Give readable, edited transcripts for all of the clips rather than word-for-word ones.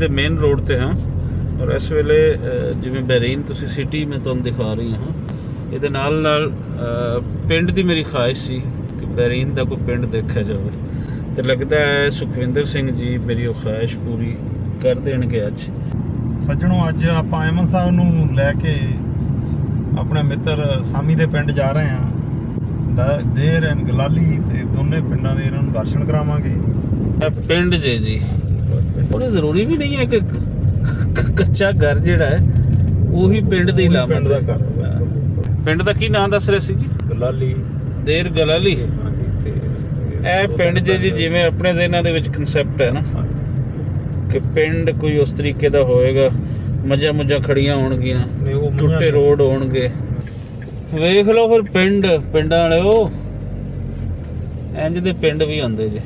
ਦੇ main road ਤੇ ਹਾਂ ਔਰ ਇਸ ਵੇਲੇ ਜਿਵੇਂ ਬਹਿਰੀਨ ਤੁਸੀਂ ਸਿਟੀ ਮੈਂ ਤੁਹਾਨੂੰ ਦਿਖਾ ਰਹੀ ਹਾਂ, ਇਹਦੇ ਨਾਲ ਨਾਲ ਪਿੰਡ ਦੀ ਮੇਰੀ ਖਾਹਿਸ਼ ਸੀ ਕਿ ਬਹਿਰੀਨ ਦਾ ਕੋਈ ਪਿੰਡ ਦੇਖਿਆ ਜਾਵੇ, ਤੇ ਲੱਗਦਾ ਹੈ ਸੁਖਵਿੰਦਰ ਸਿੰਘ ਜੀ ਮੇਰੀ ਉਹ ਖਾਹਿਸ਼ ਪੂਰੀ ਕਰ ਦੇਣਗੇ। ਅੱਜ ਸੱਜਣੋ, ਅੱਜ ਆਪਾਂ ਅਹਿਮਦ ਸਾਹਿਬ ਨੂੰ ਲੈ ਕੇ ਆਪਣੇ ਮਿੱਤਰ ਸਾਮੀ ਦੇ ਪਿੰਡ ਜਾ ਰਹੇ ਹਾਂ। ਦੇਰ ਐਂਡ ਗਲਾਲੀ ਤੇ ਦੋਨੇ ਪਿੰਡਾਂ ਦੇ ਇਹਨਾਂ ਨੂੰ ਦਰਸ਼ਨ ਕਰਾਵਾਂਗੇ। ਪਿੰਡ ਜੀ ਉਹਨੇ ਜ਼ਰੂਰੀ ਵੀ ਨਹੀਂ ਹੈ ਕਿ ਕੱਚਾ ਘਰ ਜਿਹੜਾ ਹੈ ਉਹੀ ਪਿੰਡ ਦੀ ਲਾਮਤ ਪਿੰਡ ਦਾ ਘਰ। ਪਿੰਡ ਦਾ ਕੀ ਨਾਮ ਦੱਸ ਰਹੇ ਸੀ ਜੀ? ਗਲਾਲੀ, ਦੇਰ ਗਲਾਲੀ। ਇਹ ਪਿੰਡ ਜੀ ਜਿਵੇਂ ਆਪਣੇ ਜ਼ਿਹਨਾਂ ਦੇ ਵਿੱਚ ਕਨਸੈਪਟ ਹੈ ਨਾ ਕਿ ਪਿੰਡ ਕੋਈ ਉਸ ਤਰੀਕੇ ਦਾ ਹੋਏਗਾ, ਮੱਝਾਂ ਖੜੀਆਂ ਹੋਣਗੀਆਂ, ਟੁੱਟੇ ਰੋਡ ਹੋਣਗੇ। ਵੇਖ ਲਓ ਫਿਰ ਪਿੰਡਾਂ ਵਾਲੇ ਉਹ ਇੰਜ ਦੇ ਪਿੰਡ ਵੀ ਹੁੰਦੇ ਜੇ,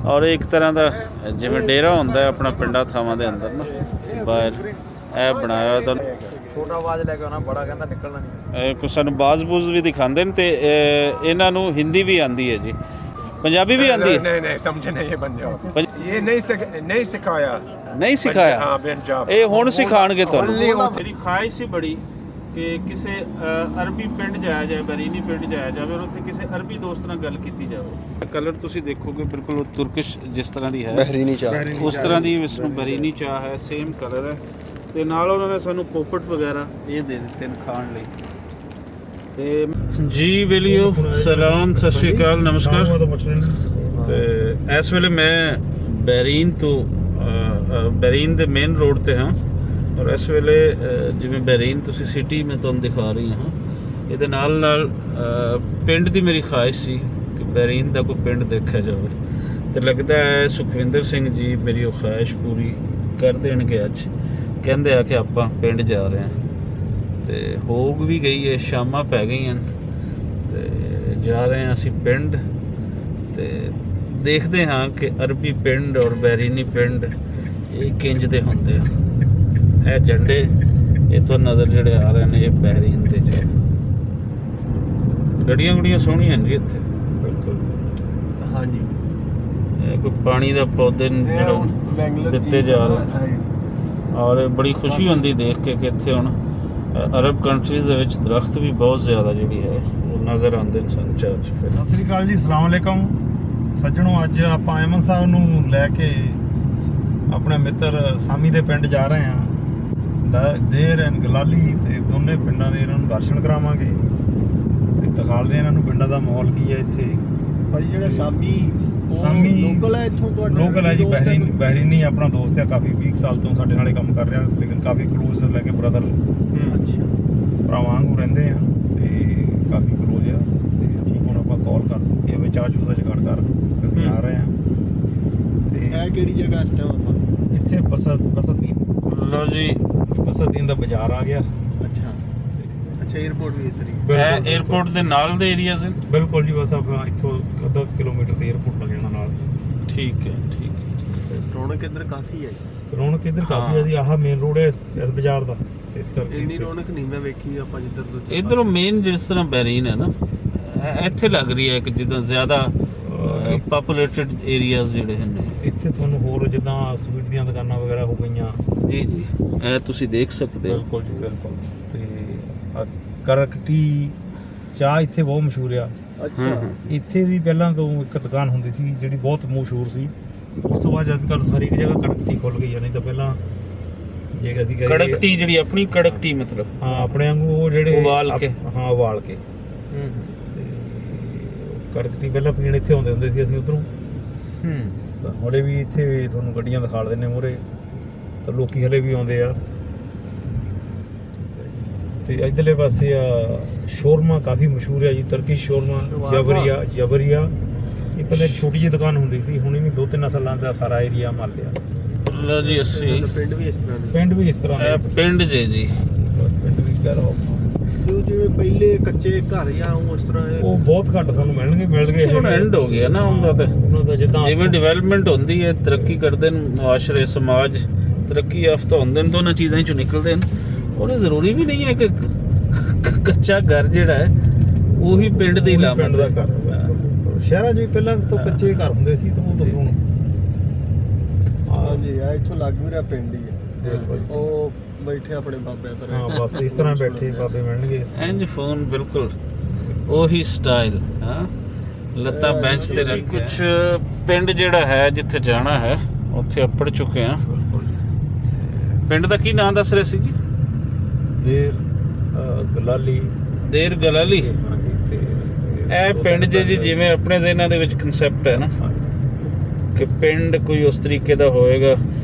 ਔਰ ਇੱਕ ਤਰ੍ਹਾਂ ਦਾ ਜਿਵੇਂ ਡੇਰਾ ਹੁੰਦਾ ਹੈ ਆਪਣਾ ਪਿੰਡਾਂ ਥਾਵਾਂ ਦੇ ਅੰਦਰ ਨਾ, ਬਾਹਰ ਇਹ ਬਣਾਇਆ ਤਾਂ ਛੋਟਾ ਆਵਾਜ਼ ਲੈ ਕੇ ਆਉਣਾ, ਬੜਾ ਕਹਿੰਦਾ ਨਿਕਲਣਾ ਨਹੀਂ। ਕੁਛ ਸਾਨੂੰ ਬਾਜ਼-ਬੂਜ਼ ਵੀ ਦਿਖਾਉਂਦੇ ਨੇ, ਤੇ ਇਹਨਾਂ ਨੂੰ ਹਿੰਦੀ ਵੀ ਆਉਂਦੀ ਹੈ ਜੀ, ਪੰਜਾਬੀ ਵੀ ਆਉਂਦੀ ਹੈ। नहीं समझे नहीं है पंजाब, ये नहीं सिखाया। ਨਹੀਂ ਸਿਖਾਇਆ, हाँ पंजाब ਇਹ ਹੁਣ ਸਿਖਾਣਗੇ ਤੁਹਾਨੂੰ। ਮੇਰੀ ਖਾਹਿਸ਼ ਸੀ ਬੜੀ ਕਿ ਕਿਸੇ ਅਰਬੀ ਪਿੰਡ ਜਾਇਆ ਜਾਏ, ਬਹਿਰੀਨੀ ਪਿੰਡ ਜਾਇਆ ਜਾਵੇ ਔਰ ਉੱਥੇ ਕਿਸੇ ਅਰਬੀ ਦੋਸਤ ਨਾਲ ਗੱਲ ਕੀਤੀ ਜਾਵੇ। ਕਲਰ ਤੁਸੀਂ ਦੇਖੋਗੇ ਬਿਲਕੁਲ ਤੁਰਕਿਸ਼ ਜਿਸ ਤਰ੍ਹਾਂ ਦੀ ਹੈ, ਬਹਿਰੀਨੀ ਚਾਹ, ਉਸ ਤਰ੍ਹਾਂ ਦੀ ਇਸ ਨੂੰ ਬਹਿਰੀਨੀ ਚਾਹ ਹੈ, ਸੇਮ ਕਲਰ ਹੈ। ਤੇ ਨਾਲ ਉਹਨਾਂ ਨੇ ਸਾਨੂੰ ਪੋਪਟ ਵਗੈਰਾ ਇਹ ਦੇ ਦਿੱਤੇ ਨੇ ਖਾਣ ਲਈ। ਤੇ ਜੀ ਵੇਲੀਓ ਸਲਾਮ, ਸਤਿ ਸ਼੍ਰੀ ਅਕਾਲ, ਨਮਸਕਾਰ। ਤੇ ਇਸ ਵੇਲੇ ਮੈਂ ਬਹਿਰੀਨ ਦੇ ਮੇਨ ਰੋਡ ਤੇ ਹਾਂ ਔਰ ਇਸ ਵੇਲੇ ਜਿਵੇਂ ਬਹਿਰੀਨ ਤੁਸੀਂ ਸਿਟੀ ਮੈਂ ਤੁਹਾਨੂੰ ਦਿਖਾ ਰਹੀ ਹਾਂ, ਇਹਦੇ ਨਾਲ ਨਾਲ ਪਿੰਡ ਦੀ ਮੇਰੀ ਖਾਹਿਸ਼ ਸੀ ਕਿ ਬਹਿਰੀਨ ਦਾ ਕੋਈ ਪਿੰਡ ਦੇਖਿਆ ਜਾਵੇ, ਤੇ ਲੱਗਦਾ ਹੈ ਸੁਖਵਿੰਦਰ ਸਿੰਘ ਜੀ ਮੇਰੀ ਉਹ ਖਾਹਿਸ਼ ਪੂਰੀ ਕਰ ਦੇਣਗੇ। ਅੱਜ ਕਹਿੰਦੇ ਆ ਕਿ ਆਪਾਂ ਪਿੰਡ ਜਾ ਰਹੇ ਹਾਂ, ਤੇ ਹੋ ਵੀ ਗਈ ਹੈ, ਸ਼ਾਮਾਂ ਪੈ ਗਈਆਂ ਤੇ ਜਾ ਰਹੇ ਹਾਂ ਅਸੀਂ ਪਿੰਡ। ਤੇ ਦੇਖਦੇ ਹਾਂ ਕਿ ਅਰਬੀ ਪਿੰਡ ਔਰ ਬਹਿਰੀਨੀ ਪਿੰਡ ਇਹ ਕਿੰਜ ਦੇ ਹੁੰਦੇ ਆ। ਇਹ ਝੰਡੇ ਇੱਥੋਂ ਨਜ਼ਰ ਜਿਹੜੇ ਆ ਰਹੇ ਨੇ, ਇਹ ਬਹਿਰੀਨ ਦੇ ਜੇ ਗੱਡੀਆਂ ਸੋਹਣੀਆਂ ਜੀ ਇੱਥੇ, ਬਿਲਕੁਲ। ਹਾਂਜੀ, ਇਹ ਕੋਈ ਪਾਣੀ ਦਾ ਪੌਦੇ ਦਿੱਤੇ ਜਾ ਰਹੇ, ਔਰ ਬੜੀ ਖੁਸ਼ੀ ਹੁੰਦੀ ਦੇਖ ਕੇ ਕਿ ਇੱਥੇ ਹੁਣ ਅਰਬ ਕੰਟਰੀਜ਼ ਦੇ ਵਿੱਚ ਦਰਖਤ ਵੀ ਬਹੁਤ ਜ਼ਿਆਦਾ ਜਿਹੜੀ ਹੈ ਉਹ ਨਜ਼ਰ ਆਉਂਦੇ ਨੇ ਸਾਨੂੰ ਚਾਰ। ਸਤਿ ਸ੍ਰੀ ਅਕਾਲ ਜੀ, ਅਸਲਾਮ ਅਲੈਕਮ ਸੱਜਣੋ। ਅੱਜ ਆਪਾਂ ਅਹਿਮਦ ਸਾਹਿਬ ਨੂੰ ਲੈ ਕੇ ਆਪਣੇ ਮਿੱਤਰ ਸਾਮੀ ਦੇ ਪਿੰਡ ਜਾ ਰਹੇ ਹਾਂ। ਦੇਰ ਐਂਡ ਗਲਾਲੀ ਤੇ ਦੋਨੇ ਪਿੰਡਾਂ ਦੇ ਇਹਨਾਂ ਨੂੰ ਦਰਸ਼ਨ ਕਰਾਵਾਂਗੇ ਤੇ ਦਿਖਾਲਦੇ ਇਹਨਾਂ ਨੂੰ ਪਿੰਡਾਂ ਦਾ ਮਾਹੌਲ ਕੀ ਹੈ ਇੱਥੇ। ਭਾਈ ਜਿਹੜੇ ਸਾਮੀ ਲੋਕਲ ਹੈ ਇੱਥੋਂ, ਤੁਹਾਡੇ ਲੋਕਲ ਹੈ ਜੀ, ਬਹਿਰੀਨੀ ਆਪਣਾ ਦੋਸਤ ਹੈ, ਕਾਫੀ 20 ਸਾਲ ਤੋਂ ਸਾਡੇ ਨਾਲੇ ਕੰਮ ਕਰ ਰਿਹਾ, ਲੇਕਿਨ ਕਾਫੀ ਕਲੋਜ਼ ਲੈ ਕੇ ਬ੍ਰਦਰ, ਅੱਛਾ ਭਰਾਵਾਂ ਵਾਂਗੂ ਰਹਿੰਦੇ ਆ ਤੇ ਕਾਫੀ ਕਲੋਜ਼ ਆ। ਤੇ ਠੀਕ, ਹੁਣ ਆਪਾਂ ਕਾਲ ਕਰ ਦਿੱਤੀ ਹੈ ਵੀ ਚਾਹ ਚੂਹ ਦਾ ਜੁਗਾੜ ਕਰ, ਅਸੀਂ ਆ ਰਹੇ ਹਾਂ। ਤੇ ਇਹ ਕਿਹੜੀ ਜਗ੍ਹਾ ਇਸ ਟਾਈਮ ਆਪਾਂ? ਇੱਥੇ ਬਸਤੀਨ, ਲਓ ਜੀ ਬਸਤੀਨ ਦਾ ਬਾਜ਼ਾਰ ਆ ਗਿਆ। ਅੱਛਾ, 에어ਪੋਰਟ ਵੀ ਇੱਧਰ ਹੀ ਇਹ 에어ਪੋਰਟ ਦੇ ਨਾਲ ਦੇ ਏਰੀਆ ਸੀ। ਬਿਲਕੁਲ ਜੀ, ਬਸ ਆਪਾਂ ਇੱਥੋਂ ਅੱਧਾ ਕਿਲੋਮੀਟਰ ਤੇ 에어ਪੋਰਟ ਲੱਗ ਜਾਣਾ ਨਾਲ। ਠੀਕ ਹੈ। ਰੌਣਕ ਇੱਧਰ ਕਾਫੀ ਹੈ। ਰੌਣਕ ਇੱਧਰ ਕਾਫੀ ਹੈ ਜੀ, ਆਹ ਮੇਨ ਰੋਡ ਹੈ ਇਸ ਬਾਜ਼ਾਰ ਦਾ, ਤੇ ਇਸ ਕਰਕੇ ਇੰਨੀ ਰੌਣਕ ਨਹੀਂ ਮੈਂ ਵੇਖੀ ਆਪਾਂ ਜਿੱਧਰ ਦੂਜੇ ਇੱਧਰੋਂ ਮੇਨ ਜਿਸ ਤਰ੍ਹਾਂ ਬਹਿਰੀਨ ਹੈ ਨਾ, ਇੱਥੇ ਲੱਗ ਰਹੀ ਹੈ ਕਿ ਜਿੱਦਾਂ ਜ਼ਿਆਦਾ ਪਾਪੂਲੇਟਡ ਏਰੀਆਜ਼ ਜਿਹੜੇ ਹਨ ਇੱਥੇ ਤੁਹਾਨੂੰ ਹੋਰ ਜਿੱਦਾਂ ਸਵੀਟ ਦੀਆਂ ਦੁਕਾਨਾਂ ਵਗੈਰਾ ਹੋ ਗਈਆਂ। ਜੀ ਇਹ ਤੁਸੀਂ ਦੇਖ ਸਕਦੇ ਹੋ। ਬਿਲਕੁਲ ਜੀ, ਬਿਲਕੁਲ। ਤੇ ਕਰਕਟੀ ਚਾਹ ਇੱਥੇ ਬਹੁਤ ਮਸ਼ਹੂਰ ਆ। ਅੱਛਾ, ਇੱਥੇ ਦੀ ਪਹਿਲਾਂ ਤੋਂ ਇੱਕ ਦੁਕਾਨ ਹੁੰਦੀ ਸੀ ਜਿਹੜੀ ਬਹੁਤ ਮਸ਼ਹੂਰ ਸੀ, ਉਸ ਤੋਂ ਬਾਅਦ ਅੱਜ ਕੱਲ੍ਹ ਹਰ ਇੱਕ ਜਗ੍ਹਾ ਕੜਕਟੀ ਖੁੱਲ ਗਈ ਆ। ਨਹੀਂ ਤਾਂ ਪਹਿਲਾਂ ਜੇ ਅਸੀਂ ਕੜਕਟੀ ਜਿਹੜੀ ਆਪਣੀ ਕੜਕਟੀ ਮਤਲਬ ਹਾਂ ਆਪਣੇ ਵਾਂਗੂ ਉਹ ਜਿਹੜੇ ਉਬਾਲ ਕੇ, ਹਾਂ ਉਬਾਲ ਕੇ, ਤੇ ਕੜਕਟੀ ਪਹਿਲਾਂ ਪੀਣ ਇੱਥੇ ਆਉਂਦੇ ਹੁੰਦੇ ਸੀ ਅਸੀਂ ਉੱਧਰੋਂ। ਤਾਂ ਹਲੇ ਵੀ ਇੱਥੇ ਤੁਹਾਨੂੰ ਗੱਡੀਆਂ ਦਿਖਾ ਦਿੰਦੇ ਮੂਹਰੇ, ਤਾਂ ਲੋਕੀ ਹਲੇ ਵੀ ਆਉਂਦੇ ਆ। ਤੇ ਇੱਧਰਲੇ ਪਾਸੇ ਆ ਸ਼ੋਰਮਾ ਕਾਫੀ ਮਸ਼ਹੂਰ ਹੈ ਜੀ, ਤਰਕਿਸ਼ ਸ਼ੋਰਮਾ, ਜਬਰੀਆ। ਇਹ ਪਹਿਲਾਂ ਇੱਕ ਛੋਟੀ ਜਿਹੀ ਦੁਕਾਨ ਹੁੰਦੀ ਸੀ, ਹੁਣ ਵੀ 2-3 ਸਾਲਾਂ ਦਾ ਸਾਰਾ ਏਰੀਆ ਮੱਲ ਲਿਆ। ਲਓ ਜੀ ਅਸੀਂ ਪਿੰਡ ਵੀ ਇਸ ਤਰ੍ਹਾਂ ਦੇ, ਪਿੰਡ ਵੀ ਇਸ ਤਰ੍ਹਾਂ ਦੇ, ਪਿੰਡ ਜੀ ਪਿੰਡ ਵੀ ਕਹਿ ਲਓ। ਜਿਵੇਂ ਪਹਿਲੇ ਕੱਚੇ ਘਰ ਜਾਂ ਉਸ ਤਰ੍ਹਾਂ ਉਹ ਬਹੁਤ ਘੱਟ ਤੁਹਾਨੂੰ ਮਿਲ ਗਏ। ਹੁਣ ਐਂਡ ਹੋ ਗਿਆ ਨਾ ਹੁੰਦਾ, ਤੇ ਉਹਨਾਂ ਦਾ ਜਿੱਦਾਂ ਜਿਵੇਂ ਡਿਵੈਲਪਮੈਂਟ ਹੁੰਦੀ ਹੈ, ਤਰੱਕੀ ਕਰਦੇ ਨੇ ਮੁਆਸ਼ਰੇ, ਸਮਾਜ ਤਰੱਕੀ ਯਾਫਤਾ ਹੁੰਦੇ ਨੇ, ਦੋਨਾਂ ਚੀਜ਼ਾਂ 'ਚੋਂ ਨਿਕਲਦੇ ਨੇ। ਉਹਨੇ ਜ਼ਰੂਰੀ ਵੀ ਨਹੀਂ ਹੈ ਕਿ ਕੱਚਾ ਘਰ ਜਿਹੜਾ ਹੈ ਉਹੀ ਪਿੰਡ ਦੀ ਲਾਮਤ, ਪਿੰਡ ਦਾ ਘਰ। ਸ਼ਹਿਰਾਂ 'ਚ ਵੀ ਪਹਿਲਾਂ ਤੋਂ ਕੱਚੇ ਘਰ ਹੁੰਦੇ ਸੀ, ਤਾਂ ਉਹ ਤਾਂ ਹੁਣ ਹਾਂਜੀ ਇਹ ਇੱਥੋਂ ਲੱਗ ਵੀ ਰਿਹਾ ਪਿੰਡ ਹੀ ਹੈ। ਦੇਖ ਬਾਈ ਉਹ ਬੈਠੇ ਆਪਣੇ ਬਾਬਿਆਂ ਤਰ੍ਹਾਂ। ਹਾਂ ਬਸ ਇਸ ਤਰ੍ਹਾਂ ਬੈਠੇ ਬਾਬੇ ਮਿਲਣਗੇ। ਇੰਜ ਫੋਨ ਬਿਲਕੁਲ ਉਹੀ ਸਟਾਈਲ, ਹਾਂ ਲੱਤਾਂ ਬੈਂਚ ਤੇ ਰੱਖ। ਕੁਝ ਪਿੰਡ ਜਿਹੜਾ ਹੈ ਜਿੱਥੇ ਜਾਣਾ ਹੈ ਉੱਥੇ ਅੱਪੜ ਚੁੱਕੇ ਆ। ਪਿੰਡ ਦਾ ਕੀ ਨਾਮ ਦੱਸ ਰਹੇ ਸੀ ਜੀ? ਦੇਰ ਗਲਾਲੀ। ਦੇਰ ਗਲਾਲੀ। ਹਾਂਜੀ ਤੇ ਇਹ ਪਿੰਡ ਜੀ ਜਿਵੇਂ ਆਪਣੇ ਜ਼ਿਹਨਾਂ ਦੇ ਵਿੱਚ ਕਨਸੈਪਟ ਹੈ ਨਾ ਕਿ ਪਿੰਡ ਕੋਈ ਉਸ ਤਰੀਕੇ ਦਾ ਹੋਏਗਾ,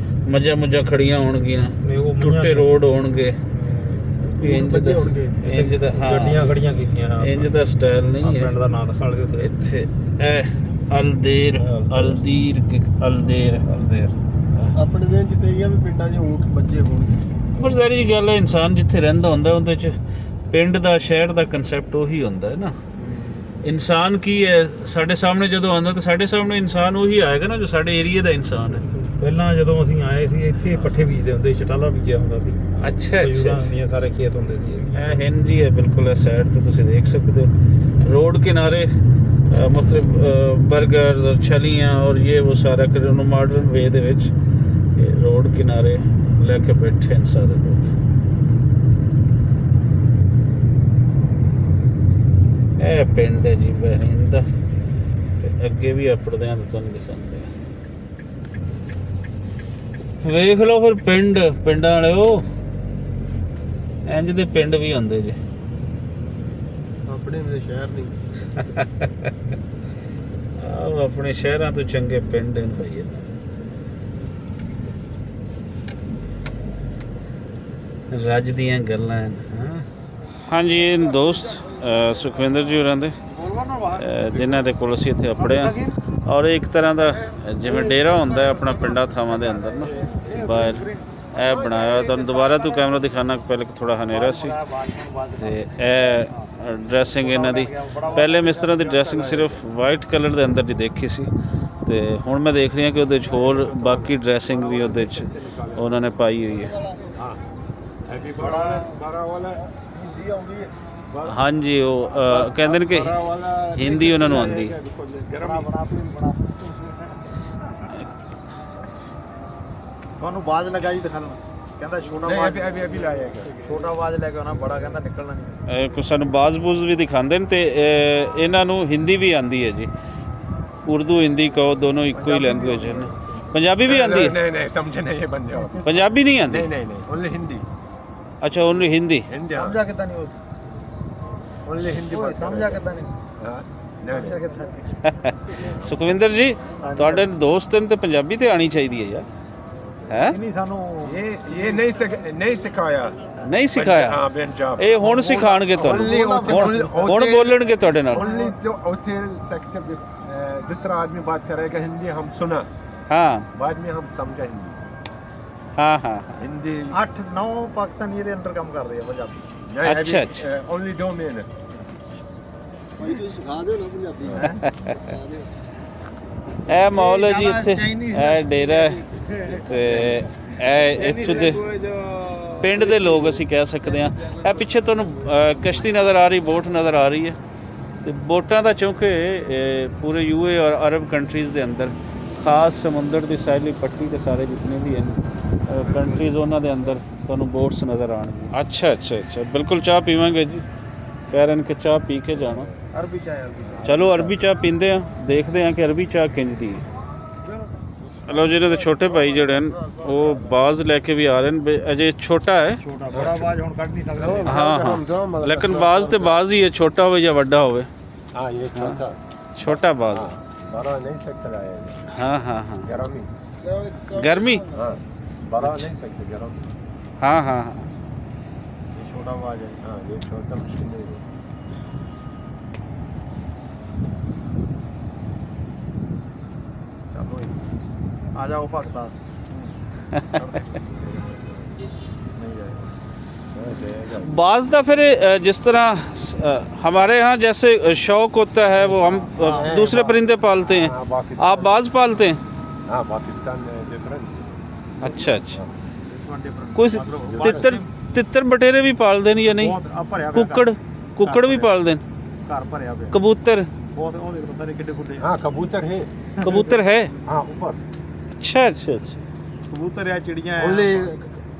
ਮੱਝਾਂ ਖੜੀਆਂ ਹੋਣਗੀਆਂ, ਨਹੀਂ ਉਹ ਟੁੱਟੇ ਰੋਡ ਹੋਣਗੇ, ਬੱਚੇ ਹੋਣਗੇ ਇੰਜ ਦਾ, ਹਾਂ ਗੱਡੀਆਂ ਖੜੀਆਂ ਕੀਤੀਆਂ। ਇੰਜ ਦਾ ਸਟਾਈਲ ਨਹੀਂ ਪਿੰਡ ਹੈ ਦਾ ਨਾਂ ਦਿਖਾ ਲਦੇ ਉੱਤੇ। ਇੱਥੇ ਇਹ ਅਲਦੇਰ ਆਪਣੇ ਦਿਨ ਚ ਤੇਈਆਂ ਵੀ ਪਿੰਡਾਂ 'ਚ ਊਂਠ ਬੱਚੇ ਹੋਣਗੇ। ਪਰ ਜ਼ਾਰੀ ਜੀ ਗੱਲ ਹੈ, ਇਨਸਾਨ ਜਿੱਥੇ ਰਹਿੰਦਾ ਹੁੰਦਾ ਉਹਦੇ 'ਚ ਪਿੰਡ ਦਾ ਸ਼ਹਿਰ ਦਾ ਕਨਸੈਪਟ ਉਹੀ ਹੁੰਦਾ ਹੈ ਨਾ। ਇਨਸਾਨ ਕੀ ਹੈ ਸਾਡੇ ਸਾਹਮਣੇ ਜਦੋਂ ਆਉਂਦਾ ਤਾਂ ਸਾਡੇ ਸਾਹਮਣੇ ਇਨਸਾਨ ਉਹੀ ਆਏਗਾ ਨਾ ਜੋ ਸਾਡੇ ਏਰੀਆ ਦਾ ਇਨਸਾਨ ਹੈ। ਪਹਿਲਾਂ ਜਦੋਂ ਅਸੀਂ ਆਏ ਸੀ ਇੱਥੇ ਪੱਠੇ ਬੀਜਦੇ ਹੁੰਦੇ ਸੀ, ਚਟਾਲਾ ਬੀਜਿਆ ਹੁੰਦਾ ਸੀ। ਅੱਛਾ ਇੰਨੀਆਂ ਸਾਰੇ ਖੇਤ ਹੁੰਦੇ ਸੀ। ਇਹ ਹਿੰਦ ਜੀ ਹੈ ਬਿਲਕੁਲ। ਇਹ ਸਾਈਡ ਤੇ ਤੁਸੀਂ ਦੇਖ ਸਕਦੇ ਹੋ रोड किनारे मुख्तलिफ बर्गर्स और छलियाँ और ये वो सारा कर मॉडर्न वे दे विच रोड किनारे लेके बैठे हैं सारे लोग। ਇਹ ਪਿੰਡ ਹੈ ਜੀ ਬਹਿਰੀਨ ਦਾ ਤੇ ਅੱਗੇ ਵੀ ਆਪੜਦੇ ਆਂ ਤੇ ਤੁਹਾਨੂੰ ਦਿਖਾਉਂਦੇ ਆ। ਵੇਖ ਲਓ ਫਿਰ ਪਿੰਡਾਂ ਵਾਲਿਓ ਇੰਜ ਦੇ ਪਿੰਡ ਵੀ ਹੁੰਦੇ ਜੀ। ਆਪਣੇ ਮੇਰੇ ਸ਼ਹਿਰ ਨਹੀਂ ਆਹ ਆਪਣੇ ਸ਼ਹਿਰਾਂ ਤੋਂ ਚੰਗੇ ਪਿੰਡ ਹਨ ਭਾਈ ਇਹਨਾਂ ਦੇ। ਰੱਜ ਦੀਆਂ ਗੱਲਾਂ ਹਨ। ਹਾਂ ਹਾਂਜੀ ਇਹ ਦੋਸਤ ਸੁਖਵਿੰਦਰ ਜੀ ਹੋਰਾਂ ਦੇ ਜਿਨ੍ਹਾਂ ਦੇ ਕੋਲ ਅਸੀਂ ਇੱਥੇ ਅੱਪੜੇ ਹਾਂ ਔਰ ਇੱਕ ਤਰ੍ਹਾਂ ਦਾ ਜਿਵੇਂ ਡੇਰਾ ਹੁੰਦਾ ਆਪਣਾ ਪਿੰਡਾਂ ਥਾਵਾਂ ਦੇ ਅੰਦਰ ਨਾ ਬਾਹਰ ਇਹ ਬਣਾਇਆ। ਤੁਹਾਨੂੰ ਦੁਬਾਰਾ ਤੋਂ ਕੈਮਰਾ ਦਿਖਾਣਾ, ਪਹਿਲੇ ਥੋੜਾ ਹਨੇਰਾ ਸੀ ਤੇ ਇਹ ਡਰੈਸਿੰਗ ਇਹਨਾਂ ਦੀ ਪਹਿਲੇ ਮੈਂ ਇਸ ਤਰ੍ਹਾਂ ਦੀ ਡਰੈਸਿੰਗ ਸਿਰਫ ਵਾਈਟ ਕਲਰ ਦੇ ਅੰਦਰ ਦੀ ਦੇਖੀ ਸੀ ਤੇ ਹੁਣ ਮੈਂ ਦੇਖ ਰਿਹਾ ਕਿ ਉਹਦੇ 'ਚ ਹੋਰ ਬਾਕੀ ਡਰੈਸਿੰਗ ਵੀ ਉਹਦੇ 'ਚ ਉਹਨਾਂ ਨੇ ਪਾਈ ਹੋਈ ਹੈ। ਹਿੰਦੀ ਆਉਂਦੀ ਹੈ ਹਾਂਜੀ ਉਹ ਕਹਿੰਦੇ ਨੇ ਕਿ ਹਿੰਦੀ ਉਹਨਾਂ ਨੂੰ ਆਉਂਦੀ। ਤੁਹਾਨੂੰ ਆਵਾਜ਼ ਲਗਾਈ ਦਿਖਾਣਾ, ਕਹਿੰਦਾ ਛੋਟਾ ਆਵਾਜ਼ अभी लाएगा। ਛੋਟਾ ਆਵਾਜ਼ ਲੈ ਕੇ ਆਉਣਾ, ਬੜਾ ਕਹਿੰਦਾ ਨਿਕਲਣਾ ਨਹੀਂ। ਕੁਛ ਸਾਨੂੰ ਬਾਜ਼-ਬੂਜ਼ ਵੀ ਦਿਖਾਉਂਦੇ ਨੇ ਤੇ ਇਹਨਾਂ ਨੂੰ ਹਿੰਦੀ ਵੀ ਆਉਂਦੀ ਹੈ ਜੀ। ਉਰਦੂ ਹਿੰਦੀ ਕਹੋ ਦੋਨੋਂ ਇੱਕੋ ਹੀ ਲੈਂਗੁਏਜ ਹਨ। ਪੰਜਾਬੀ ਵੀ ਆਉਂਦੀ ਹੈ? नहीं समझे नहीं है पंजाब। ਪੰਜਾਬੀ ਨਹੀਂ ਆਉਂਦੀ? नहीं ओनली हिंदी। ਅੱਛਾ ਓਨਲੀ ਹਿੰਦੀ। ਸਮਝਾ ਕਿੱਦਾਂ ਨਹੀਂ ਉਸ ओनली हिंदी बात ਸਮਝਾ ਕਿੱਦਾਂ ਨਹੀਂ हां ਸਮਝਾ ਕਿੱਦਾਂ ਨਹੀਂ। ਸੁਖਵਿੰਦਰ ਜੀ ਤੁਹਾਡੇ ਦੋਸਤ ਨੂੰ ਤੇ ਪੰਜਾਬੀ ਤੇ ਆਣੀ ਚਾਹੀਦੀ ਹੈ ਯਾਰ। ਹੈ ਨਹੀਂ ਸਾਨੂੰ ये नहीं सिखाया। ਨਹੀਂ ਸਿਖਾਇਆ? हां पंजाब ਇਹ ਹੁਣ ਸਿਖਾਣਗੇ ਤੁਹਾਨੂੰ, ਹੁਣ ਬੋਲਣਗੇ ਤੁਹਾਡੇ ਨਾਲ। ओनली जो होटल सेक्टर दूसरा आदमी बात करेगा हिंदी, हम सुना, हाँ बाद में हम समझा हिंदी। हाँ हाँ हिंदी 8-9 ਪਾਕਿਸਤਾਨੀ ਇਹਦੇ ਅੰਡਰ ਕੰਮ ਕਰਦੇ ਆ ਪੰਜਾਬੀ। अच्छा अच्छा। ओनली 2 महीने। ਭਾਈ ਤੁਸੀਂ ਸਿਖਾ ਦਿਓ ਨਾ ਪੰਜਾਬੀ ਸਿਖਾ ਦਿਓ। ਇਹ ਮਾਹੌਲ ਹੈ ਜੀ ਇੱਥੇ, ਇਹ ਡੇਰਾ ਹੈ ਤੇ ਇਹ ਇੱਥੋਂ ਦੇ ਪਿੰਡ ਦੇ ਲੋਕ ਅਸੀਂ ਕਹਿ ਸਕਦੇ ਹਾਂ। ਇਹ ਪਿੱਛੇ ਤੁਹਾਨੂੰ ਕਸ਼ਤੀ ਨਜ਼ਰ ਆ ਰਹੀ, ਬੋਟ ਨਜ਼ਰ ਆ ਰਹੀ ਹੈ ਤੇ ਬੋਟਾਂ ਦਾ ਚੌਂਕੇ ਪੂਰੇ ਯੂਏ ਔਰ ਅਰਬ ਕੰਟਰੀਜ਼ ਦੇ ਅੰਦਰ ਖਾਸ ਸਮੁੰਦਰ ਦੀ ਸਾਈਡਲੀ ਪੱਟੀ ਤੇ ਸਾਰੇ ਜਿਤਨੇ ਵੀ ਹਨ ਕੰਟਰੀਜ਼ ਉਹਨਾਂ ਦੇ ਅੰਦਰ ਤੁਹਾਨੂੰ ਬੋਟਸ ਨਜ਼ਰ ਆਉਣਗੀਆਂ। ਅੱਛਾ ਬਿਲਕੁਲ ਚਾਹ ਪੀਵਾਂਗੇ ਜੀ। ਕਹਿ ਰਹੇ ਨੇ ਕਿ ਚਾਹ ਪੀ ਕੇ ਜਾਣਾ। ਅਰਬੀ ਚਾਹ ਚਲੋ ਅਰਬੀ ਚਾਹ ਪੀਂਦੇ ਆ, ਦੇਖਦੇ ਆ ਕਿ ਅਰਬੀ ਚਾਹ ਕਿੰਝ ਦੀ ਹੈ। ਲਓ ਜਿਹੜੇ ਤੇ ਛੋਟੇ ਭਾਈ ਜਿਹੜੇ ਹਨ ਉਹ ਬਾਜ਼ ਲੈ ਕੇ ਵੀ ਆ ਰਹੇ ਨੇ। ਅਜੇ ਛੋਟਾ ਹੈ, ਛੋਟਾ ਬੜਾ ਆਵਾਜ਼ ਹੁਣ ਕੱਢ ਨਹੀਂ ਸਕਦਾ। ਹਾਂ ਲੇਕਿਨ ਬਾਜ਼ ਤੇ ਬਾਜ਼ ਹੀ ਹੈ, ਛੋਟਾ ਹੋਵੇ ਜਾਂ ਵੱਡਾ ਹੋਵੇ। हाँ ये छोटा ਛੋਟਾ ਬਾਜ਼ ਹੈ। बड़ा नहीं सकता है। हाँ गर्मी। गर्मी। हाँ बड़ा नहीं सकते गर्मी। हाँ ਇਹ ਛੋਟਾ ਆਵਾਜ਼ ਹੈ। हाँ ये छोटा मुश्किल नहीं है। ਚਲੋ ਆ ਜਾਓ ਭਗਤਾ। बाज़ का फिर जिस तरह हमारे यहाँ जैसे शौक़ होता है वो हम दूसरे परिंदे पालते हैं, आप बाज़ पालते हैं? हाँ पाकिस्तान में डिफरेंट। अच्छा कुछ तितर बटेरे भी पालते हैं या नहीं? कुक्कड़ भी पालते हैं? ਘਰ ਭਰਿਆ ਪਿਆ कबूतर? ਬਹੁਤ ਉਹ ਦੇਖ ਕਿੱਡੇ ਕਿੱਡੇ। हाँ कबूतर है। कबूतर है? हाँ ऊपर। अच्छा ਕਬੂਤਰ ਆ ਚਿੜੀਆਂ ਆ ओनली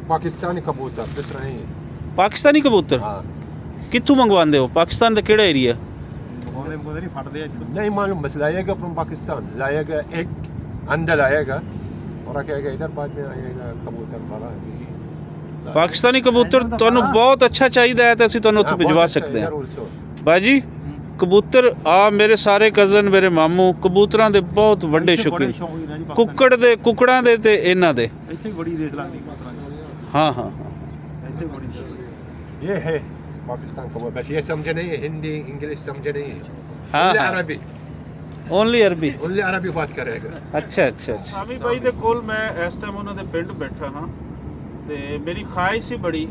पाकिस्तानी कबूतर दूसरा नहीं है। ਪਾਕਿਸਤਾਨੀ ਕਬੂਤਰ हाँ ਕਿੱਥੋਂ ਮੰਗਵਾਉਂਦੇ ਹੋ? ਪਾਕਿਸਤਾਨ ਦਾ ਕਿਹੜਾ ਏਰੀਆ? ਉਹਦੇ ਬੋਦੇ ਨਹੀਂ ਫਟਦੇ ਆ ਇੱਥੋਂ नहीं मालूम, बस लाएगा फ्रॉम पाकिस्तान, लाएगा एक अंडा लाएगा और रखेगा इधर, बाद में आएगा कबूतर बड़ा। ਪਾਕਿਸਤਾਨੀ ਕਬੂਤਰ ਤੁਹਾਨੂੰ ਬਹੁਤ ਅੱਛਾ ਚਾਹੀਦਾ ਹੈ ਤਾਂ ਅਸੀਂ ਤੁਹਾਨੂੰ ਉੱਥੇ ਭਿਜਵਾ ਸਕਦੇ ਹਾਂ ਬਾਜੀ। ਕਬੂਤਰ ਆ ਮੇਰੇ ਸਾਰੇ ਕਜ਼ਨ, ਮੇਰੇ ਮਾਮੂ ਕਬੂਤਰਾਂ ਦੇ ਬਹੁਤ ਵੱਡੇ ਸ਼ੌਕੀਨ, ਕੁੱਕੜਾਂ ਦੇ ਤੇ ਇਹਨਾਂ ਦੇ। ਇੱਥੇ ਬੜੀ ਰੇਸ ਲੱਗਦੀ ਕਬੂਤਰਾਂ ਦੀ। ਹਾਂ ਹਾਂ ਇੱਥੇ ਬੜੀ ये है पाकिस्तान कबूतर, बस ये समझे नहीं है, हिंदी इंग्लिश समझे नहीं है, हाँ, ओनली हाँ। अरबी, ਓਨਲੀ ਅਰਬੀ। ओनली अरबी बात करेगा। ਅੱਛਾ ਅੱਛਾ। ਸਾਮੀ ਬਾਈ ਦੇ ਕੋਲ ਮੈਂ ਇਸ ਟਾਈਮ ਉਹਨਾਂ ਦੇ ਪਿੰਡ ਬੈਠਾ ਹਾਂ ਤੇ ਮੇਰੀ ਖਾਹਿਸ਼ ਸੀ ਬੜੀ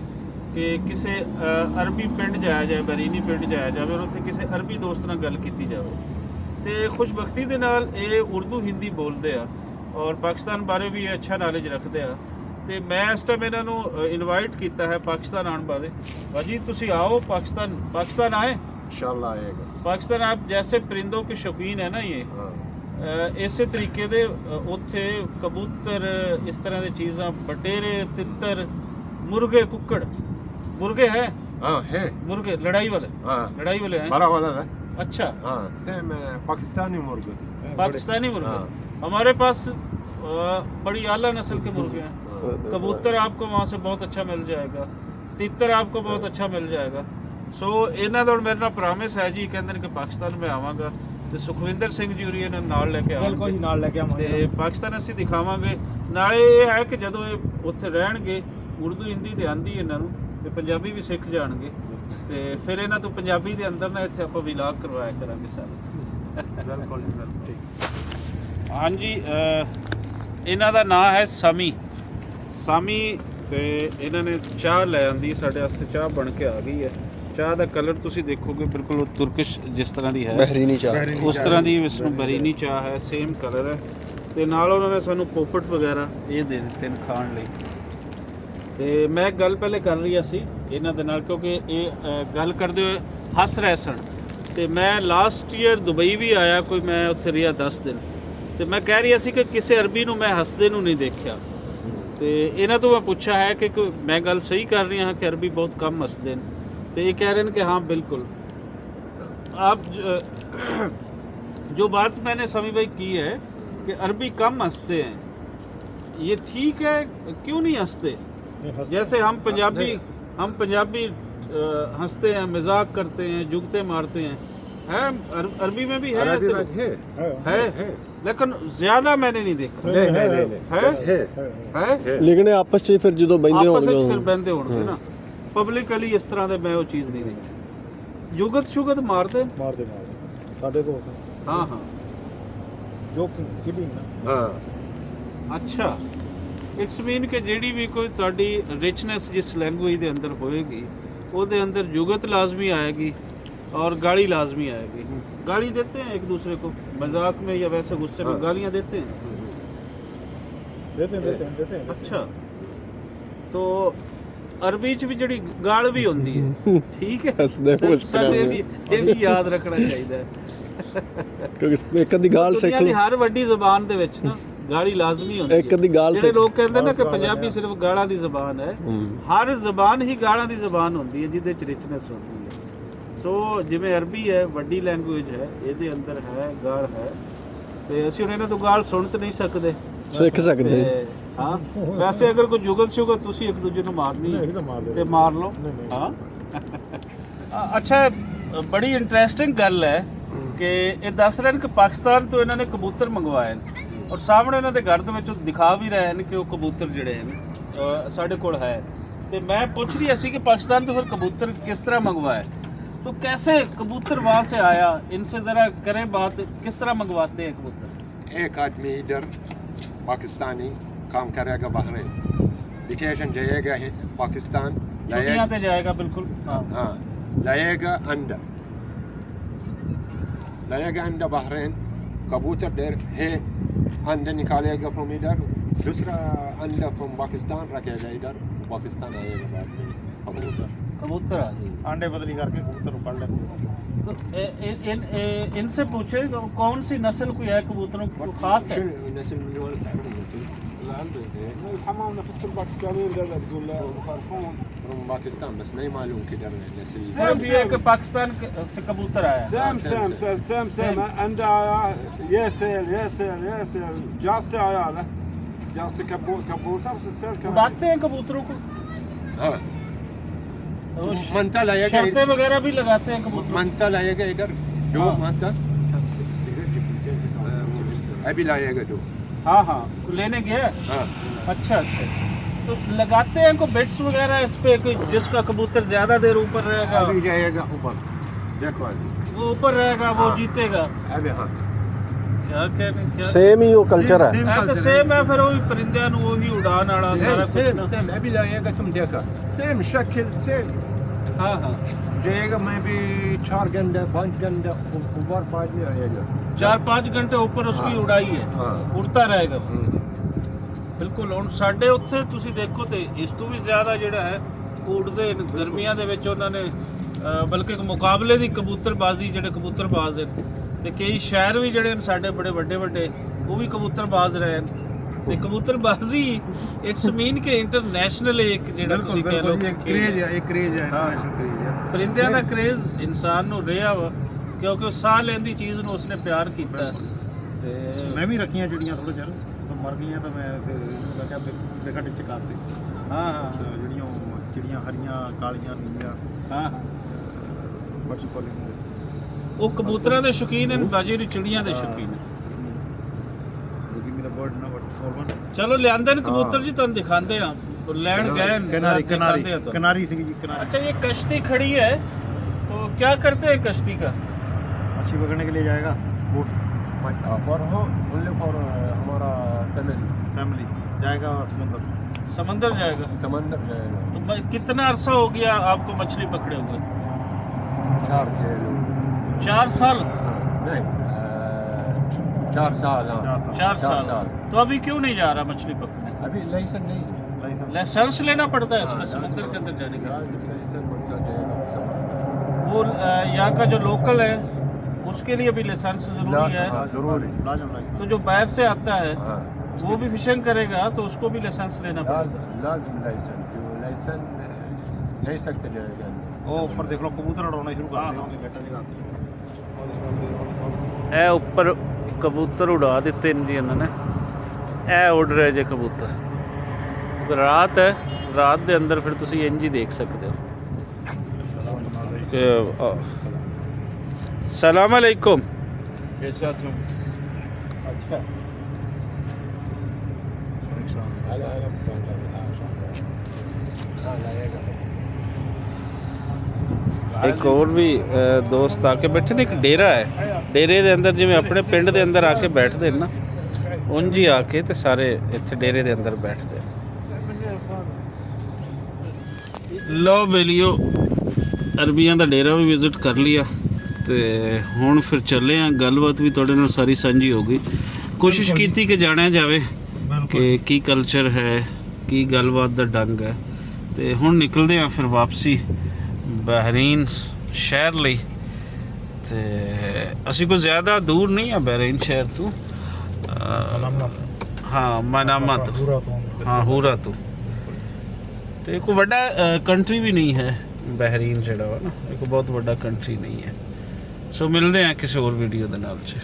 ਕਿ ਕਿਸੇ ਅਰਬੀ ਪਿੰਡ ਜਾਇਆ ਜਾਏ, ਬਰੀਨੀ ਪਿੰਡ ਜਾਇਆ ਜਾਵੇ ਔਰ ਉੱਥੇ ਕਿਸੇ ਅਰਬੀ ਦੋਸਤ ਨਾਲ ਗੱਲ ਕੀਤੀ ਜਾਵੇ। ਤੇ ਖੁਸ਼ਬਖਤੀ ਦੇ ਨਾਲ ਇਹ ਉਰਦੂ ਹਿੰਦੀ ਬੋਲਦੇ ਆ ਔਰ ਪਾਕਿਸਤਾਨ ਬਾਰੇ ਵੀ ਇਹ ਅੱਛਾ ਨੌਲੇਜ ਰੱਖਦੇ ਆ। ਤੇ ਮੈਂ ਇਸ ਟਾਈਮ ਇਹਨਾਂ ਨੂੰ ਇਨਵਾਈਟ ਕੀਤਾ ਹੈ ਪਾਕਿਸਤਾਨ ਆਉਣ ਬਾਰੇ। ਭਾਜੀ ਤੁਸੀਂ आओ पाकिस्तान आए इंशाल्लाह आएगा। पाकिस्तान। आप जैसे परिंदों के शौकीन है ना ये, ਇਸੇ ਤਰੀਕੇ ਦੇ ਉੱਥੇ ਕਬੂਤਰ, ਇਸ ਤਰ੍ਹਾਂ ਦੀ ਚੀਜ਼ਾਂ, ਬਟੇਰੇ, ਤਿੱਤਰ, ਮੁਰਗੇ, ਕੁੱਕੜ। ਮੁਰਗੇ ਹੈ? हाँ है। मुर्गे लड़ाई वाले? हाँ लड़ाई वाले हैं? बड़ा वाला है। अच्छा, हाँ सेम पाकिस्तानी मुर्गे। पाकिस्तानी मुर्गे। हाँ। हमारे पास बड़ी आला नस्ल के मुर्गे हैं। कबूतर आपको वहाँ से बहुत अच्छा मिल जाएगा, तितर आपको बहुत अच्छा मिल जाएगा। सो ਇਹਨਾਂ ਦਾ ਮੇਰੇ ਨਾਲ ਪ੍ਰੋਮਿਸ ਹੈ ਜੀ, ਕਹਿੰਦੇ ਨੇ ਕਿ ਪਾਕਿਸਤਾਨ ਮੈਂ ਆਵਾਂਗਾ ਤੇ ਸੁਖਵਿੰਦਰ ਸਿੰਘ ਜੀ ਹੋਰੀ ਇਹਨਾਂ ਨਾਲ ਲੈ ਕੇ ਬਿਲਕੁਲ ਹੀ ਆਵਾਂਗੇ ਨਾਲ ਲੈ ਕੇ ਆਵਾਂਗੇ ਤੇ ਪਾਕਿਸਤਾਨ ਅਸੀਂ ਦਿਖਾਵਾਂਗੇ। ਨਾਲੇ ਇਹ ਹੈ ਕਿ ਜਦੋਂ ਇਹ ਉੱਥੇ ਰਹਿਣਗੇ ਉਰਦੂ ਹਿੰਦੀ ਤੇ ਆਂਦੀ ਇਹਨਾਂ ਨੂੰ ਤੇ ਪੰਜਾਬੀ ਵੀ ਸਿੱਖ ਜਾਣਗੇ ਤੇ ਫਿਰ ਇਹਨਾਂ ਤੋਂ ਪੰਜਾਬੀ ਦੇ ਅੰਦਰ ਨਾ ਇੱਥੇ ਆਪਾਂ ਵਿਲਾਗ ਕਰਵਾਇਆ ਕਰਾਂਗੇ ਸਾਰੇ। ਬਿਲਕੁਲ ਬਿਲਕੁਲ। ਹਾਂਜੀ, ਇਹਨਾਂ ਦਾ ਨਾਮ ਹੈ ਸਾਮੀ ਤੇ ਇਹਨਾਂ ਨੇ ਚਾਹ ਲੈ ਆਂਦੀ ਸਾਡੇ ਵਾਸਤੇ। ਚਾਹ ਬਣ ਕੇ ਆ ਗਈ ਹੈ। ਚਾਹ ਦਾ ਕਲਰ ਤੁਸੀਂ ਦੇਖੋਗੇ ਬਿਲਕੁਲ ਉਹ ਤੁਰਕਿਸ਼ ਜਿਸ ਤਰ੍ਹਾਂ ਦੀ ਹੈ, ਬਹਿਰੀਨੀ ਚਾਹ ਉਸ ਤਰ੍ਹਾਂ ਦੀ ਇਸ ਨੂੰ ਬਰੀਨੀ ਚਾਹ ਹੈ, ਸੇਮ ਕਲਰ ਹੈ। ਤੇ ਨਾਲ ਉਹਨਾਂ ਨੇ ਸਾਨੂੰ ਪੋਪਟ ਵਗੈਰਾ ਇਹ ਦੇ ਦਿੱਤੇ ਨੇ ਖਾਣ ਲਈ। ਤੇ ਮੈਂ ਗੱਲ ਪਹਿਲੇ ਕਰ ਰਹੀ ਸੀ ਇਹਨਾਂ ਦੇ ਨਾਲ ਕਿਉਂਕਿ ਇਹ ਗੱਲ ਕਰਦੇ ਹੋਏ ਹੱਸ ਰਹੇ ਸਨ। ਤੇ ਮੈਂ ਲਾਸਟ ਈਅਰ ਦੁਬਈ ਵੀ ਆਇਆ, ਕੋਈ ਮੈਂ ਉੱਥੇ ਰਿਹਾ 10 ਦਿਨ। ਤੇ ਮੈਂ ਕਹਿ ਰਹੀ ਸੀ ਕਿ ਕਿਸੇ ਅਰਬੀ ਨੂੰ ਮੈਂ ਹੱਸਦੇ ਨੂੰ ਨਹੀਂ ਦੇਖਿਆ। ਤੇ ਇਹਨਾਂ ਤੋਂ ਮੈਂ ਪੁੱਛਿਆ ਹੈ ਕਿ ਮੈਂ ਗੱਲ ਸਹੀ ਕਰ ਰਹੀ ਹਾਂ ਕਿ ਅਰਬੀ ਬਹੁਤ ਕਮ ਹੱਸਦੇ ਨੇ? तो ये कह रहे हैं कि हाँ बिल्कुल। आप जो बात मैंने समी भाई की है कि अरबी कम हंसते हैं, ये ठीक है? क्यों नहीं हंसते? जैसे हम पंजाबी हंसते हैं, मजाक करते हैं, जुगते मारते हैं, है अरबी में भी है अरबी ऐसे? में है लेकिन ज्यादा मैंने नहीं देखा। नहीं है ਲੇਕਿन ਆਪਸ ਚ ਫਿਰ ਜਦੋਂ ਬੈਂਦੇ आपस में ਹੋਣਗੇ फिर बहते होंगे ना। ਪਬਲਿਕਲੀ ਇਸ ਤਰ੍ਹਾਂ ਦੇ ਮੈਂ ਉਹ ਚੀਜ਼ ਨਹੀਂ ਦੇਖੀ। ਜੁਗਤ ਮਾਰਦੇ ਮਾਰਦੇ ਸਾਡੇ ਕੋਲ ਹਾਂ ਹਾਂ ਜੋ ਕਿਡਿੰਗ ਨਾ। हाँ ਅੱਛਾ, ਇਟਸ ਮੀਨ ਕਿ ਜਿਹੜੀ ਵੀ ਕੋਈ ਤੁਹਾਡੀ ਰਿਚਨੈਸ ਜਿਸ ਲੈਂਗੁਏਜ ਦੇ ਅੰਦਰ ਹੋਏਗੀ ਉਹਦੇ ਅੰਦਰ ਜੁਗਤ ਲਾਜ਼ਮੀ ਆएगी और गाली लाजमी आएगी। गाली देते हैं एक दूसरे को मजाक में या वैसे गुस्से में गालियाँ देते हैं? देते हैं। अच्छा, तो ਅਰਬੀ ਚ ਵੀ ਜਿਹੜੀ ਗਾਲ ਵੀ ਹੁੰਦੀ ਹੈ, ਠੀਕ ਹੈ? ਹੱਸਦੇ ਸਾਨੂੰ ਇਹ ਵੀ ਯਾਦ ਰੱਖਣਾ ਚਾਹੀਦਾ ਹੈ ਕਿਉਂਕਿ ਇੱਕ ਅੱਧੀ ਗਾਲ ਸਿੱਖ ਦੁਨੀਆ ਦੀ ਹਰ ਵੱਡੀ ਜ਼ਬਾਨ ਦੇ ਵਿੱਚ ਨਾ ਗਾਲੀ ਲਾਜ਼ਮੀ ਹੁੰਦੀ ਹੈ। ਇੱਕ ਅੱਧੀ ਗਾਲ ਜਿਹੜੇ ਸਿੱਖ ਲੋਕ ਕਹਿੰਦੇ ਨਾ ਕਿ ਪੰਜਾਬੀ ਸਿਰਫ ਗਾਲਾਂ ਦੀ ਜ਼ਬਾਨ ਹੈ, ਹਰ ਜ਼ਬਾਨ ਹੀ ਗਾਲਾਂ ਦੀ ਜ਼ਬਾਨ ਹੁੰਦੀ ਹੈ ਜਿਹਦੇ ਚ ਰਿਚਨੈਸ ਹੁੰਦੀ ਹੈ। ਸੋ ਜਿਵੇਂ ਅਰਬੀ ਹੈ ਵੱਡੀ ਲੈਂਗੁਏਜ ਹੈ, ਇਹਦੇ ਅੰਦਰ ਹੈ ਗਾਲ ਹੈ ਤੇ ਅਸੀਂ ਉਹਨਾਂ ਤੋਂ ਗਾਲ ਸੁਣ ਤਾਂ ਨਹੀਂ ਸਕਦੇ, ਸਿੱਖ ਸਕਦੇ। ਤੇ ਹਾਂ ਵੈਸੇ ਅਗਰ ਕੋਈ ਜੁਗਤ ਤੁਸੀਂ ਇੱਕ ਦੂਜੇ ਨੂੰ ਮਾਰਨੀ ਤੇ ਮਾਰ ਲਓ। ਹਾਂ ਅੱਛਾ, ਬੜੀ ਇੰਟਰਸਟਿੰਗ ਗੱਲ ਹੈ ਕਿ ਇਹ ਦੱਸ ਰਹੇ ਨੇ ਕਿ ਪਾਕਿਸਤਾਨ ਤੋਂ ਇਹਨਾਂ ਨੇ ਕਬੂਤਰ ਮੰਗਵਾਏ ਨੇ ਔਰ ਸਾਹਮਣੇ ਇਹਨਾਂ ਦੇ ਘਰ ਦੇ ਵਿੱਚ ਦਿਖਾ ਵੀ ਰਹੇ ਨੇ ਕਿ ਉਹ ਕਬੂਤਰ ਜਿਹੜੇ ਹਨ ਸਾਡੇ ਕੋਲ ਹੈ। ਤੇ ਮੈਂ ਪੁੱਛ ਰਹੀ ਸੀ ਕਿ ਪਾਕਿस्तान ਤੋਂ ਫਿਰ कबूतर किस तरह मंगवाए, तो कैसे कबूतर वहाँ से आया, इनसे ज़रा करें बात, किस तरह मंगवाते हैं कबूतर? एक आदमी इधर पाकिस्तानी काम करेगा बहरीन, वेकेशन जाएगा पाकिस्तान, छुट्टियाँ पे जाएगा बिल्कुल। हाँ लाएगा अंडा बहरीन, कबूतर देर है अंडा निकालेगा फ्रॉम इधर, दूसरा अंडा फ्रॉम पाकिस्तान रखेगा इधर, पाकिस्तान आएगा बाद में कबूतर आ जाएगा, अंडे बदली करके कबूतर पकड़ लेते। तो इनसे पूछे कौन सी नस्ल कोई है कबूतरों को खास है? الحمام نفس الباكستانيين ده بتقول لا فرفون from Pakistan بس नहीं मालूम किधर है जैसे سام भी है कि पाकिस्तान से कबूतर आया है। سام سام سام سام سام عنده ياسل ياسل ياسل جاسته عياله جاسته كبوتر سيل كمان उड़ाते हैं कबूतरों को, हाँ वो मनता लाएगा शर्तें वगैरह भी लगाते हैं कबूतर। मनता लाएगा इधर दो हाँ। मनता अभी लाएगा दो हाँ हाँ लेने गया। हाँ अच्छा अच्छा अच्छा, तो लगाते हैं इनको बेट्स वगैरह इस पे कि जिसका कबूतर ज्यादा देर ऊपर रहेगा अभी जाएगा ऊपर देखो अभी वो ऊपर रहेगा, वो हाँ। जीतेगा। अभी हाँ क्या कहने क्या ਸੇਮ ਹੀ ਉਹ ਕਲਚਰ ਹੈ। ਇਹ ਤਾਂ ਸੇਮ ਹੈ, ਫਿਰ ਉਹੀ ਪਰਿੰਦਿਆਂ ਨੂੰ ਉਹੀ ਉਡਾਨ ਵਾਲਾ ਸਾਰਾ ਕੁਝ सेम ਨਾ। सेम अभी लाएगा तुम देखा सेम शक्ल सेम हाँ हाँ, जाएगा मैं भी 4 घंटे 5 घंटे ऊपर बाद में आएगा 4-5 घंटे ਉੱਪਰ ਉਸकी ਉਡਾਈ ਹੈ, हाँ ਉੜਤਾ ਰਹੇਗਾ ਬਿਲਕੁਲ। ਹੁਣ ਸਾਡੇ ਉੱਥੇ ਤੁਸੀਂ ਦੇਖੋ ਤੇ ਇਸ ਤੋਂ ਵੀ ਜ਼ਿਆਦਾ ਜਿਹੜਾ ਹੈ ਉੜਦੇ ਨੇ ਗਰਮੀਆਂ ਦੇ ਵਿੱਚ ਉਹਨਾਂ ਨੇ ਬਲਕਿ ਇੱਕ ਮੁਕਾਬਲੇ ਦੀ ਕਬੂਤਰਬਾਜ਼ੀ, ਜਿਹੜੇ ਕਬੂਤਰਬਾਜ਼ ਨੇ ਤੇ ਕਈ ਸ਼ਹਿਰ ਵੀ ਜਿਹੜੇ ਨੇ ਸਾਡੇ ਬੜੇ ਵੱਡੇ ਵੱਡੇ ਉਹ ਵੀ ਕਬੂਤਰਬਾਜ਼ ਰਹੇ ਨੇ ਤੇ ਕਬੂਤਰਬਾਜ਼ੀ ਇਟਸ ਮੀਨ ਕਿ ਇੰਟਰਨੈਸ਼ਨਲ ਇੱਕ ਜਿਹੜਾ ਤੁਸੀਂ ਕਹਿ ਲਓ ਕ੍ਰੇਜ਼ ਹੈ, ਇਹ ਕ੍ਰੇਜ਼ ਹੈ, ਹਾਂ। ਇੰਟਰਨੈਸ਼ਨਲ ਕ੍ਰੇਜ਼ ਹੈ। ਪਰਿੰਦਿਆਂ ਦਾ ਕ੍ਰੇਜ਼ ਇਨਸਾਨ ਨੂੰ ਰਿਹਾ ਵਾ ਕਿਉਂਕਿ ਉਹ ਸਾਹ ਲੈਂਦੀ ਚੀਜ਼ ਨੂੰ ਉਸਨੇ ਪਿਆਰ ਕੀਤਾ ਤੇ ਮੈਂ ਵੀ ਰੱਖੀਆਂ ਚਿੜੀਆਂ ਥੋੜੇ ਚਿਰ ਤਾਂ ਮਰ ਗਈਆਂ ਤਾਂ ਮੈਂ ਫਿਰ ਮੈਂ ਕਿਹਾ ਬੇਕਟ ਚ ਕਰਤੇ ਹਾਂ ਹਾਂ ਜਿਹੜੀਆਂ ਉਹ ਚਿੜੀਆਂ ਹਰੀਆਂ ਕਾਲੀਆਂ ਨੀਲੀਆਂ ਹਾਂ ਬਰਡਸ ਕਾਲਿੰਗ ਉਹ ਕਬੂਤਰਾਂ ਦੇ ਸ਼ੌਕੀਨ ਹਨ, ਬਾਜੀ ਦੀ ਚਿੜੀਆਂ ਦੇ ਸ਼ੌਕੀਨ ਨੇ। ਗਿਵ ਮੀ ਦਾ ਬਰਡ ਨਾ ਬਟ ਸਮਾਲ ਵਨ ਚਲੋ ਲਿਆਂਦੇ ਨੇ ਕਬੂਤਰ ਜੀ, ਤੁਹਾਨੂੰ ਦਿਖਾਉਂਦੇ ਆ। ਉਹ ਲੈਣ ਗਏ ਨੇ, किनारी दिखाते किनारी हैं तो। किनारी सी जी किनारी अच्छा, ये कश्ती खड़ी है तो क्या करते हैं कश्ती का? मच्छी पकड़ने के लिए जाएगा बोट फॉर हो ओनली फॉर हमारा फैमिली फैमिली जाएगा समुद्र समंदर जाएगा। समंदर जाएगा तो कितना अरसा हो गया आपको मछली पकड़े हुए? 4 किलो 4 साल। नहीं 4 साल हाँ 4 4 साल। तो अभी क्यों नहीं जा रहा मछली पकड़ने? अभी लाइसेंस नहीं है लाइसेंस लाइसेंस लेना पड़ता है इसका समंदर के अंदर जाने के लिए। लाइसेंस बनता जाएगा समंदर वो यहाँ का जो लोकल है उसके लिए भी लाइसेंस जरूरी है। हाँ जरूरी लाजम लाइसेंस तो जो बाहर से आता है हाँ वो भी फिशिंग करेगा तो उसको भी लाइसेंस लेना पड़ेगा। लाजम लाइसेंस लाइसेंस नहीं सकते जाएगा वो ऊपर देख लो कबूतर उड़ाना शुरू कर दिया उन्होंने लेटर लगाती ਇਹ ਉੱਪਰ ਕਬੂਤਰ ਉਡਾ ਦਿੱਤੇ ਨੇ ਜੀ ਇਹਨਾਂ ਨੇ। ਇਹ ਉੱਡ ਰਹੇ ਜੇ ਕਬੂਤਰ। ਰਾਤ ਹੈ, ਰਾਤ ਦੇ ਅੰਦਰ ਫਿਰ ਤੁਸੀਂ ਇੰਜ ਹੀ ਦੇਖ ਸਕਦੇ ਹੋ ਕਿ ਸਲਾਮ ਅਲੈਕੁਮ। कैसा तुम अच्छा ਇੱਕ ਹੋਰ ਵੀ ਦੋਸਤ ਆ ਕੇ ਬੈਠੇ ਨੇ। ਇੱਕ ਡੇਰਾ ਹੈ, ਡੇਰੇ ਦੇ ਅੰਦਰ ਜਿਵੇਂ ਆਪਣੇ ਪਿੰਡ ਦੇ ਅੰਦਰ ਆ ਕੇ ਬੈਠਦੇ ਨੇ ਨਾ, ਉਂਝ ਹੀ ਆ ਕੇ ਤੇ ਸਾਰੇ ਇੱਥੇ ਡੇਰੇ ਦੇ ਅੰਦਰ ਬੈਠਦੇ। ਲਓ ਬੇਲੀਓ, ਅਰਬੀਆਂ ਦਾ ਡੇਰਾ ਵੀ ਵਿਜ਼ਿਟ ਕਰ ਲਿਆ ਤੇ ਹੁਣ ਫਿਰ ਚੱਲੇ ਆ। ਗੱਲਬਾਤ ਵੀ ਤੁਹਾਡੇ ਨਾਲ ਸਾਰੀ ਸਾਂਝੀ ਹੋ ਗਈ। ਕੋਸ਼ਿਸ਼ ਕੀਤੀ ਕਿ ਜਾਣਿਆ ਜਾਵੇ ਕਿ ਕੀ ਕਲਚਰ ਹੈ, ਕੀ ਗੱਲਬਾਤ ਦਾ ਢੰਗ ਹੈ। ਤੇ ਹੁਣ ਨਿਕਲਦੇ ਆ ਫਿਰ ਵਾਪਸੀ ਬਹਿਰੀਨ ਸ਼ਹਿਰ ਲਈ। ਤੇ ਅਸੀਂ ਕੋਈ ਜ਼ਿਆਦਾ ਦੂਰ ਨਹੀਂ ਆ ਬਹਿਰੀਨ ਸ਼ਹਿਰ ਤੋਂ। ਹਾਂ ਮਨਾਮਾ ਤੋਂ, पूरा तो ਹਾਂ ਹੂਰਾ ਤੋਂ। ਤੇ ਕੋਈ ਵੱਡਾ ਕੰਟਰੀ ਵੀ ਨਹੀਂ ਹੈ ਬਹਿਰੀਨ ਜਿਹੜਾ ਵਾ ਨਾ, ਇੱਕ ਬਹੁਤ ਵੱਡਾ ਕੰਟਰੀ ਨਹੀਂ ਹੈ। ਸੋ ਮਿਲਦੇ ਆ ਕਿਸੇ ਹੋਰ ਵੀਡੀਓ ਦੇ ਨਾਲ 'ਚ।